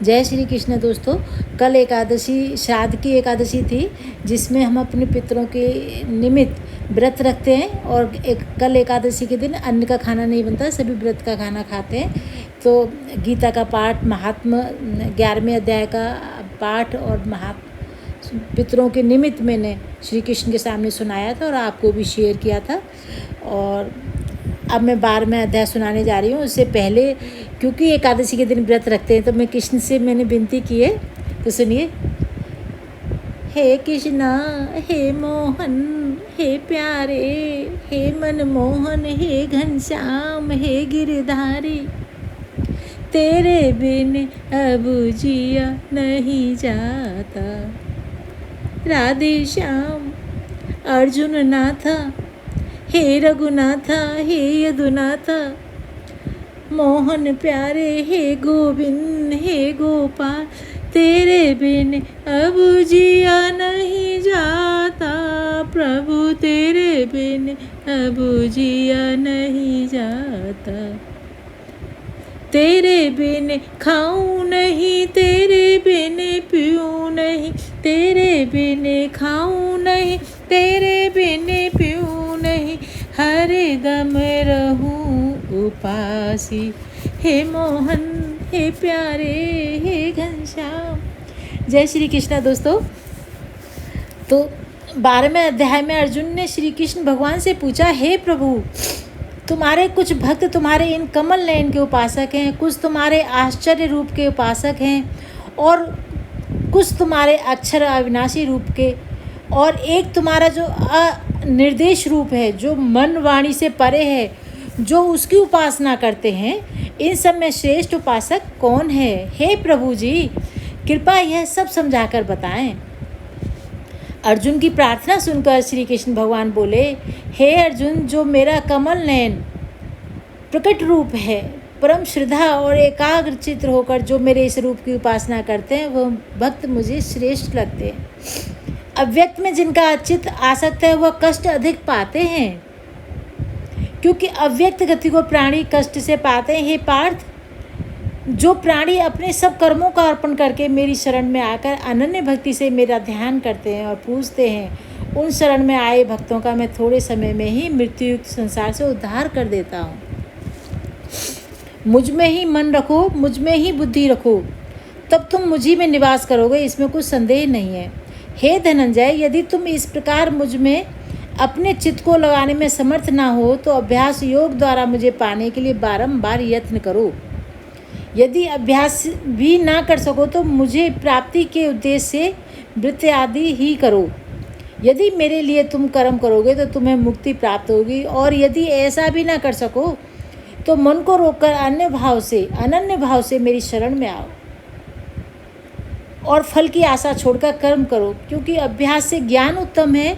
जय श्री कृष्ण दोस्तों। कल एकादशी, श्राद्ध की एकादशी थी, जिसमें हम अपने पितरों के निमित्त व्रत रखते हैं। और कल एकादशी के दिन अन्न का खाना नहीं बनता, सभी व्रत का खाना खाते हैं। तो गीता का पाठ, महात्मा 11वें अध्याय का पाठ और पितरों के निमित्त मैंने श्री कृष्ण के सामने सुनाया था और आपको भी शेयर किया था। और अब मैं 12वें अध्याय सुनाने जा रही हूँ। उससे पहले, क्योंकि एकादशी के दिन व्रत रखते हैं, तो मैं कृष्ण से मैंने विनती की है, तो सुनिए। हे कृष्णा, हे मोहन, हे प्यारे, हे मनमोहन, हे घनश्याम, हे गिरधारी, तेरे बिन अब जिया नहीं जाता। राधे श्याम, अर्जुन नाथा, हे रघुनाथा, हे यदुनाथा, मोहन प्यारे, हे गोविंद, हे गोपाल, तेरे बिन अब जिया नहीं जाता। प्रभु तेरे बिन अब जिया नहीं जाता। तेरे बिन खाऊं नहीं, तेरे बिन पीऊं नहीं, तेरे बिन खाऊं नहीं, तेरे बिन पीऊं नहीं, हर दम रहूं उपासी। हे मोहन, हे प्यारे, हे घनश्याम। जय श्री कृष्ण दोस्तों। तो 12वें अध्याय में अर्जुन ने श्री कृष्ण भगवान से पूछा, हे प्रभु, तुम्हारे कुछ भक्त तुम्हारे इन कमल नयन के उपासक हैं, कुछ तुम्हारे आश्चर्य रूप के उपासक हैं, और कुछ तुम्हारे अक्षर अविनाशी रूप के, और एक तुम्हारा जो निर्देश रूप है, जो मन वाणी से परे है, जो उसकी उपासना करते हैं। इन सब में श्रेष्ठ उपासक कौन है? हे प्रभु जी, कृपया यह सब समझाकर बताएं। अर्जुन की प्रार्थना सुनकर श्री कृष्ण भगवान बोले, हे अर्जुन, जो मेरा कमल नयन प्रकट रूप है, परम श्रद्धा और एकाग्र चित्र होकर जो मेरे इस रूप की उपासना करते हैं, वह भक्त मुझे श्रेष्ठ लगते हैं। अव्यक्त में जिनका चित्त आसक्त है, वह कष्ट अधिक पाते हैं, क्योंकि अव्यक्त गति को प्राणी कष्ट से पाते हैं। हे पार्थ, जो प्राणी अपने सब कर्मों का अर्पण करके मेरी शरण में आकर अनन्य भक्ति से मेरा ध्यान करते हैं और पूजते हैं, उन शरण में आए भक्तों का मैं थोड़े समय में ही मृत्युयुक्त संसार से उद्धार कर देता हूँ। मुझ में ही मन रखो, मुझ में ही बुद्धि रखो, तब तुम मुझी में निवास करोगे, इसमें कुछ संदेह नहीं है। हे धनंजय, यदि तुम इस प्रकार मुझ में अपने चित्त को लगाने में समर्थ ना हो, तो अभ्यास योग द्वारा मुझे पाने के लिए बारंबार यत्न करो। यदि अभ्यास भी ना कर सको, तो मुझे प्राप्ति के उद्देश्य से व्रत आदि ही करो। यदि मेरे लिए तुम कर्म करोगे तो तुम्हें मुक्ति प्राप्त होगी, और यदि ऐसा भी ना कर सको, तो मन को रोककर अनन्य भाव से मेरी शरण में आओ और फल की आशा छोड़कर कर्म करो, क्योंकि अभ्यास से ज्ञान उत्तम है,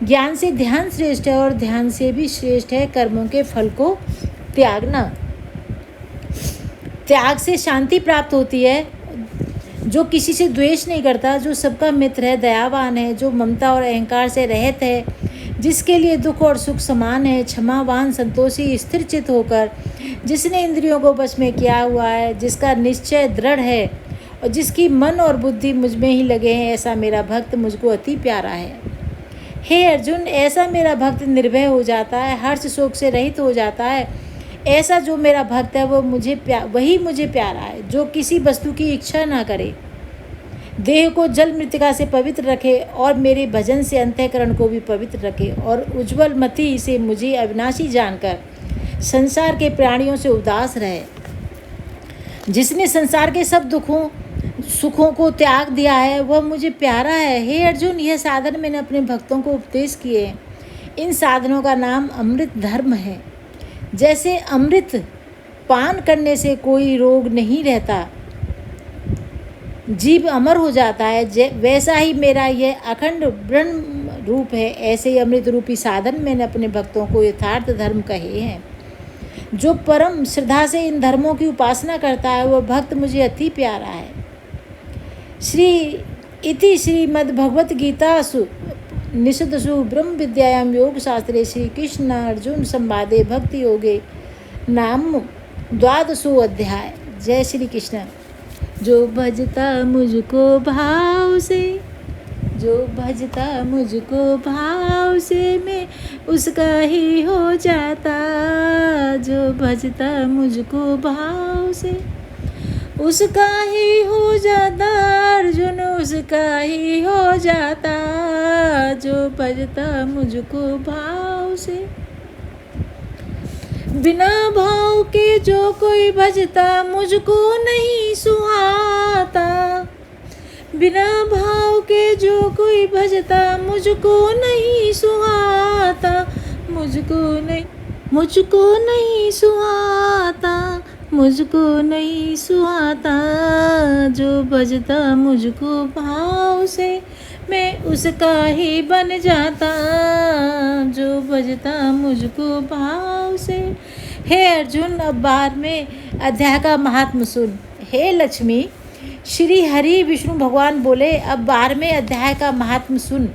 ज्ञान से ध्यान श्रेष्ठ है, और ध्यान से भी श्रेष्ठ है कर्मों के फल को त्यागना। त्याग से शांति प्राप्त होती है। जो किसी से द्वेष नहीं करता, जो सबका मित्र है, दयावान है, जो ममता और अहंकार से रहित है, जिसके लिए दुख और सुख समान है, क्षमावान, संतोषी, स्थिर चित्त होकर, जिसने इंद्रियों को वश में किया हुआ है, जिसका निश्चय दृढ़ है और जिसकी मन और बुद्धि मुझ में ही लगे हैं, ऐसा मेरा भक्त मुझको अति प्यारा है। हे अर्जुन, ऐसा मेरा भक्त निर्भय हो जाता है, हर्ष शोक से रहित हो जाता है। ऐसा जो मेरा भक्त है, वही मुझे प्यारा है, जो किसी वस्तु की इच्छा ना करे, देह को जल मृतिका से पवित्र रखे, और मेरे भजन से अंतःकरण को भी पवित्र रखे, और उज्ज्वल मति से मुझे अविनाशी जानकर संसार के प्राणियों से उदास रहे। जिसने संसार के सब दुखों सुखों को त्याग दिया है, वह मुझे प्यारा है। हे अर्जुन, यह साधन मैंने अपने भक्तों को उपदेश किए हैं। इन साधनों का नाम अमृत धर्म है। जैसे अमृत पान करने से कोई रोग नहीं रहता, जीव अमर हो जाता है, वैसा ही मेरा यह अखंड ब्रह्म रूप है। ऐसे ही अमृत रूपी साधन मैंने अपने भक्तों को यथार्थ धर्म कहे हैं। जो परम श्रद्धा से इन धर्मों की उपासना करता है, वह भक्त मुझे अति प्यारा है। श्रीमद्भगवद्गीतासु निषदसु ब्रह्म विद्यायां योग शास्त्रे श्री कृष्ण अर्जुन संवादे भक्ति योगे नाम 12वां अध्याय। जय श्री कृष्ण। जो भजता मुझको भाव से, जो भजता मुझको भाव से मैं उसका ही हो जाता, जो भजता मुझको भाव से उसका ही हो जाता, अर्जुन उसका ही हो जाता, जो भजता मुझको भाव से। बिना भाव के जो कोई भजता मुझको नहीं सुहाता, बिना भाव के जो कोई भजता मुझको नहीं सुहाता, मुझको नहीं सुहाता, मुझको नहीं सुहाता, जो भजता मुझको भाव से मैं उसका ही बन जाता, जो भजता मुझको भाव से। हे अर्जुन, अब 12वें अध्याय का महात्म सुन। हे लक्ष्मी, श्री हरि विष्णु भगवान बोले, अब 12वें अध्याय का महात्म सुन।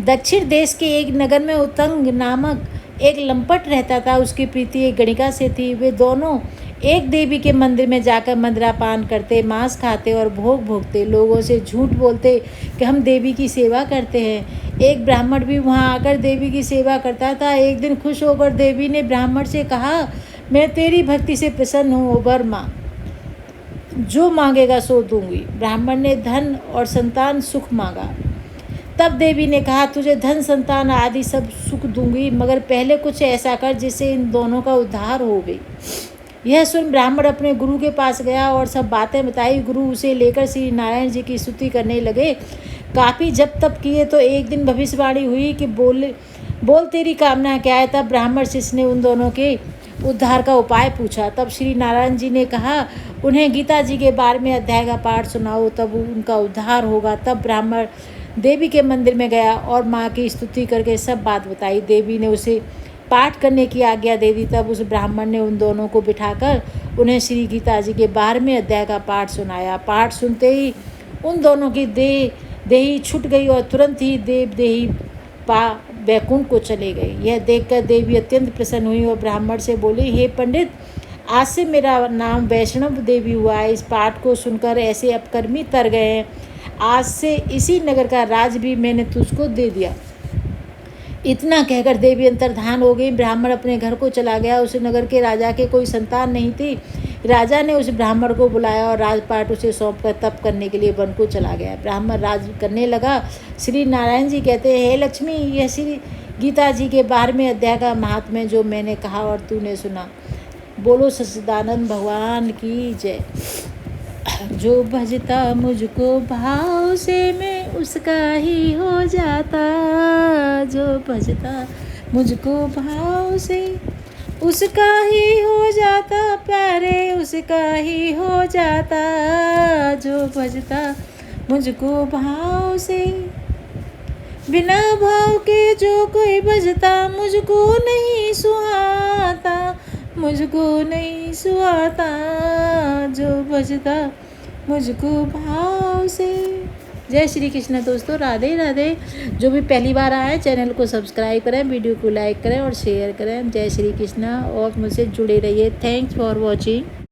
दक्षिण देश के एक नगर में उत्तंग नामक एक लंपट रहता था। उसकी प्रीति एक गणिका से थी। वे दोनों एक देवी के मंदिर में जाकर मदिरापान करते, मांस खाते और भोग भोगते, लोगों से झूठ बोलते कि हम देवी की सेवा करते हैं। एक ब्राह्मण भी वहां आकर देवी की सेवा करता था। एक दिन खुश होकर देवी ने ब्राह्मण से कहा, मैं तेरी भक्ति से प्रसन्न हूँ, वर माँ, जो मांगेगा सो दूंगी। ब्राह्मण ने धन और संतान सुख मांगा। तब देवी ने कहा, तुझे धन संतान आदि सब सुख दूंगी, मगर पहले कुछ ऐसा कर जिससे इन दोनों का उद्धार हो गई। यह सुन ब्राह्मण अपने गुरु के पास गया और सब बातें बताई। गुरु उसे लेकर श्री नारायण जी की स्तुति करने लगे। काफ़ी जप तप किए तो एक दिन भविष्यवाणी हुई कि बोल तेरी कामना क्या है। तब ब्राह्मण शिष्य ने उन दोनों के उद्धार का उपाय पूछा। तब श्री नारायण जी ने कहा, उन्हें गीता जी के 12वें अध्याय का पाठ सुनाओ, तब उनका उद्धार होगा। तब ब्राह्मण देवी के मंदिर में गया और माँ की स्तुति करके सब बात बताई। देवी ने उसे पाठ करने की आज्ञा दे दी। तब उस ब्राह्मण ने उन दोनों को बिठाकर उन्हें श्री गीता जी के 12वें अध्याय का पाठ सुनाया। पाठ सुनते ही उन दोनों की देही छूट गई और तुरंत ही देही वैकुंठ को चले गई। यह देखकर देवी अत्यंत प्रसन्न हुई और ब्राह्मण से बोली, हे पंडित, आज से मेरा नाम वैष्णव देवी हुआ है। इस पाठ को सुनकर ऐसे अपकर्मी तर गए हैं। आज से इसी नगर का राज भी मैंने तुझको दे दिया। इतना कहकर देवी अंतर्धान हो गई। ब्राह्मण अपने घर को चला गया। उस नगर के राजा के कोई संतान नहीं थी। राजा ने उस ब्राह्मण को बुलाया और राजपाट उसे सौंपकर तप करने के लिए वन को चला गया। ब्राह्मण राज करने लगा। श्री नारायण जी कहते हैं, हे लक्ष्मी, यह श्री गीता जी के 12वें अध्याय का महात्म्य जो मैंने कहा और तूने सुना। बोलो सच्चिदानंद भगवान की जय। जो भजता मुझको भाव से मैं उसका ही हो जाता, जो भजता मुझको भाव से उसका ही हो जाता, प्यारे उसका ही हो जाता, जो भजता मुझको भाव से। बिना भाव के जो कोई भजता मुझको नहीं सुहाता, मुझको नहीं सुहाता, जो भजता मुझको भाव से। जय श्री कृष्ण दोस्तों, राधे राधे। जो भी पहली बार आए चैनल को सब्सक्राइब करें, वीडियो को लाइक करें और शेयर करें। जय श्री कृष्ण और मुझसे जुड़े रहिए। Thanks for watching.